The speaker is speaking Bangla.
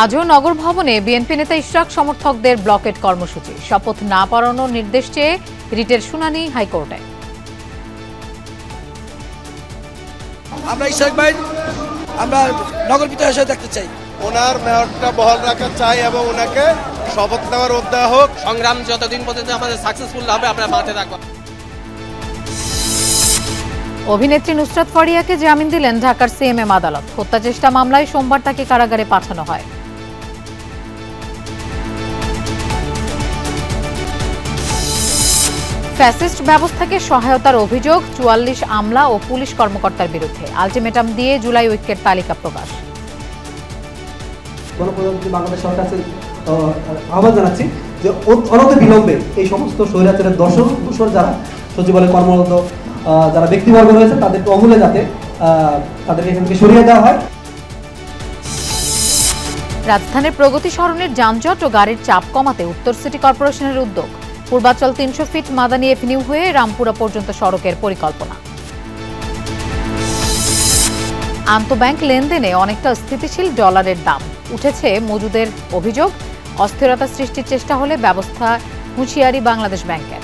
আজও নগর ভবনে বিএনপি নেতা ইশরাক সমর্থকদের ব্লকেট কর্মসূচি, শপথ না পড়ানোর নির্দেশ চেয়ে রিটের শুনানি হাইকোর্টে। আমরা ইশরাক ভাই আমরা নগর বিধায়ক হিসেবে দেখতে চাই, ওনার মেয়রটা বহাল রাখা চাই এবং ওনাকে শপথ নেওয়ার অধ্যায় হোক। সংগ্রাম যতদিন পর্যন্ত আমাদের সাকসেসফুল হবে আমরা মাঠে থাকবো। অভিনেত্রী নুসরাত ফারিয়াকে জামিন দিলেন ঢাকার সিএমএম আদালত। হত্যা চেষ্টা মামলায় সোমবার তাকে কারাগারে পাঠানো হয়। ফ্যাসিস্ট ব্যবস্থাকে সহায়তার অভিযোগ ৪৪ আমলা ও পুলিশ কর্মকর্তার বিরুদ্ধে। আলটিমেটাম দিয়ে জুলাই ঐক্যের তালিকা প্রকাশ। গণপ্রজাতন্ত্রী বাংলাদেশ সরকার আহ্বান জানাচ্ছি যে অনতি বিলম্বে এই সমস্ত স্বৈরাচারের দোষর যারা সচিবালয়ে কর্মরত যারা ব্যক্তিবর্গ রয়েছে তাদেরকে অমূল্যে যাতে তাদেরকে এখান থেকে সরিয়ে দেওয়া হয়। রাজধানীর প্রগতি সরণির যানজট ও গাড়ির চাপ কমাতে উত্তর সিটি কর্পোরেশনের উদ্যোগ। পূর্বাচল ৩০০ ফিট মাদানী এভিনিউ হয়ে রামপুরা পর্যন্ত সড়কের পরিকল্পনা। আন্তঃব্যাংক লেনদেনে অনেকটা স্থিতিশীল ডলারের দাম উঠেছে মজুদের অভিযোগ। অস্থিরতা সৃষ্টির চেষ্টা হলে ব্যবস্থা হুঁশিয়ারি বাংলাদেশ ব্যাংকের।